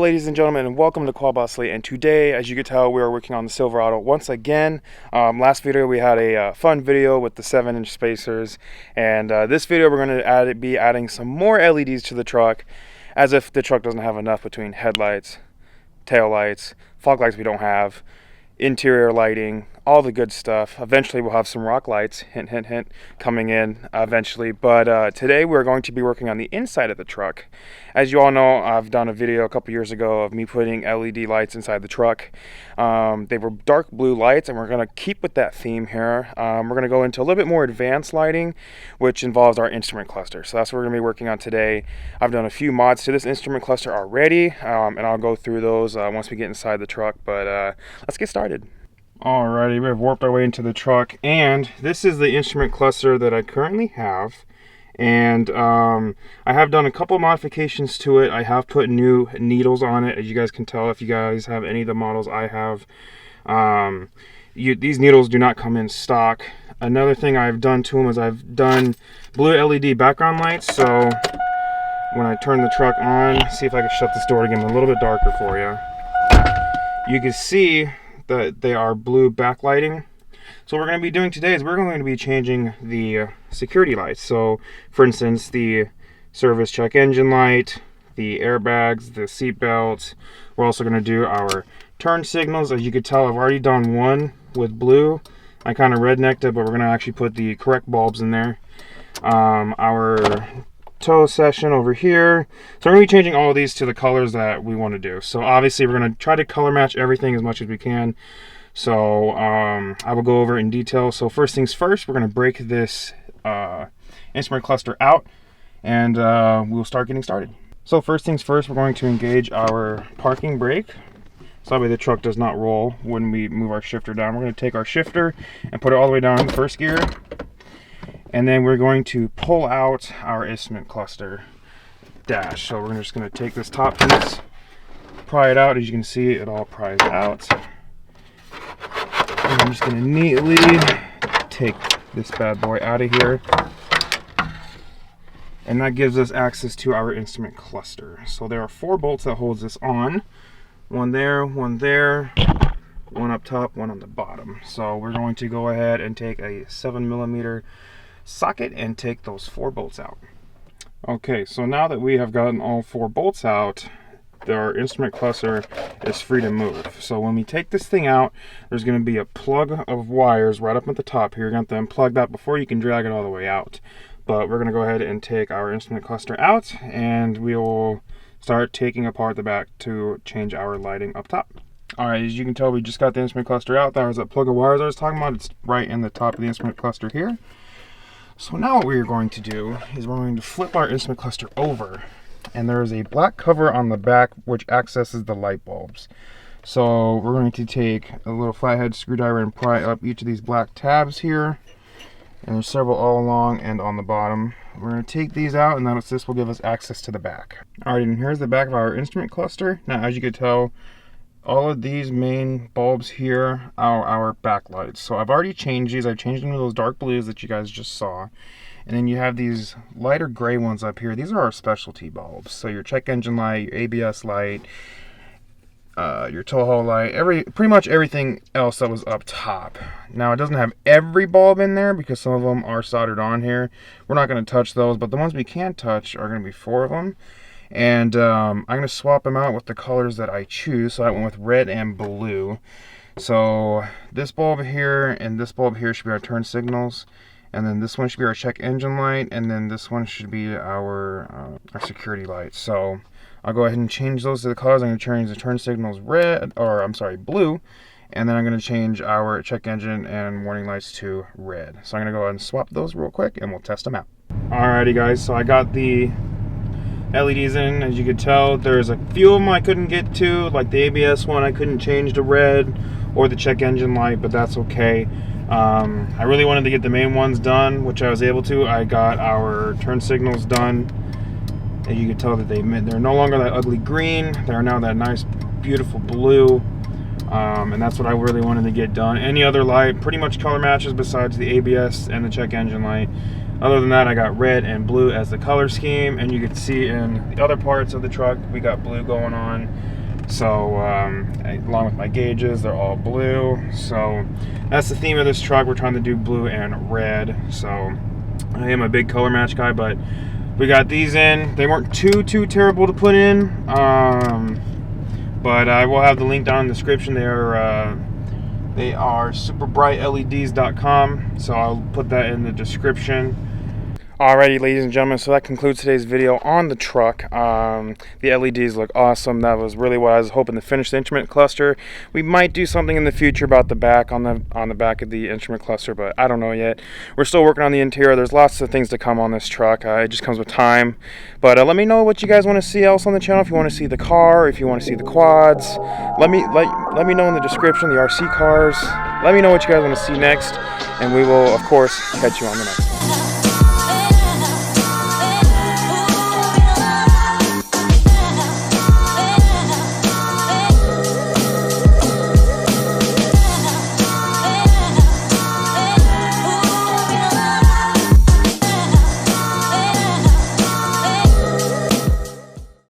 ladies and gentlemen, and welcome to Quad Boss Lee. And today, as you can tell, we are working on the Silverado once again. Last video we had a fun video with the 7-inch spacers, and this video we're going to be adding some more LEDs to the truck, as if the truck doesn't have enough between headlights, tail lights, fog lights we don't have, interior lighting, all the good stuff. Eventually we'll have some rock lights, hint hint hint, coming in eventually, but today we're going to be working on the inside of the truck. As you all know, I've done a video a couple years ago of me putting LED lights inside the truck. They were dark blue lights, and we're going to keep with that theme here. We're going to go into a little bit more advanced lighting, which involves our instrument cluster. So that's what we're going to be working on today. I've done a few mods to this instrument cluster already, and I'll go through those once we get inside the truck, but let's get started. Alrighty, we have warped our way into the truck, and this is the instrument cluster that I currently have. And I have done a couple modifications to it. I have put new needles on it, as you guys can tell if you guys have any of the models I have. These needles do not come in stock. Another thing I've done to them is I've done blue LED background lights, so when I turn the truck on, see if I can shut this door to get them a little bit darker for you. You can see that they are blue backlighting. So what we're going to be doing today is we're going to be changing the security lights. So for instance, the service check engine light, the airbags, the seat belts. We're also going to do our turn signals. As you can tell, I've already done one with blue. I kind of rednecked it, but we're going to actually put the correct bulbs in there. Our tow session over here. So we're going to be changing all of these to the colors that we want to do. So obviously we're going to try to color match everything as much as we can. So I will go over it in detail. So first things first, we're going to break this instrument cluster out, and we'll start getting started. So first things first, we're going to engage our parking brake, so that way the truck does not roll when we move our shifter down. We're going to take our shifter and put it all the way down in first gear, and then we're going to pull out our instrument cluster dash. So we're just going to take this top piece, pry it out. As you can see, it all pries out. And I'm just going to neatly take this bad boy out of here, and that gives us access to our instrument cluster. So there are 4 bolts that holds this on. One there, one up top, one on the bottom. So we're going to go ahead and take a 7mm socket and take those 4 bolts out. Okay, so now that we have gotten all 4 bolts out, our instrument cluster is free to move. So when we take this thing out, there's going to be a plug of wires right up at the top here. You're going to have to unplug that before you can drag it all the way out. But we're going to go ahead and take our instrument cluster out, and we will start taking apart the back to change our lighting up top. Alright, as you can tell, we just got the instrument cluster out. That was that plug of wires I was talking about. It's right in the top of the instrument cluster here. So now what we're going to do is we're going to flip our instrument cluster over, and there is a black cover on the back which accesses the light bulbs. So we're going to take a little flathead screwdriver and pry up each of these black tabs here, and there's several all along and on the bottom. We're going to take these out, and this will give us access to the back. Alright, and here's the back of our instrument cluster. Now, as you can tell, all of these main bulbs here are our backlights. So I've already changed these. I've changed them to those dark blues that you guys just saw. And then you have these lighter gray ones up here. These are our specialty bulbs. So your check engine light, your ABS light, your tow haul light, pretty much everything else that was up top. Now it doesn't have every bulb in there because some of them are soldered on here. We're not going to touch those, but the ones we can touch are going to be 4 of them. And I'm going to swap them out with the colors that I choose. So I went with red and blue. So this bulb here and this bulb here should be our turn signals. And then this one should be our check engine light, and then this one should be our security light. So I'll go ahead and change those to the colors. I'm going to change the turn signals blue, and then I'm going to change our check engine and warning lights to red. So I'm going to go ahead and swap those real quick, and we'll test them out. Alrighty guys, so I got the LEDs in. As you can tell, there's a few of them I couldn't get to, like the ABS one I couldn't change to red, or the check engine light, but that's okay. I really wanted to get the main ones done, which I was able to. I got our turn signals done, and you can tell that they're no longer that ugly green. They're now that nice, beautiful blue, and that's what I really wanted to get done. Any other light pretty much color matches besides the ABS and the check engine light. Other than that, I got red and blue as the color scheme, and you can see in the other parts of the truck we got blue going on. So along with my gauges, they're all blue. So that's the theme of this truck. We're trying to do blue and red. So I am a big color match guy, but we got these in. They weren't too terrible to put in, but I will have the link down in the description. They are superbrightleds.com, so I'll put that in the description. Alrighty, ladies and gentlemen, so that concludes today's video on the truck. The LEDs look awesome. That was really what I was hoping to finish the instrument cluster. We might do something in the future about the back, on the back of the instrument cluster, but I don't know yet. We're still working on the interior. There's lots of things to come on this truck. It just comes with time. But let me know what you guys want to see else on the channel. If you want to see the car, if you want to see the quads, let me know in the description, the RC cars. Let me know what you guys want to see next, and we will, of course, catch you on the next one.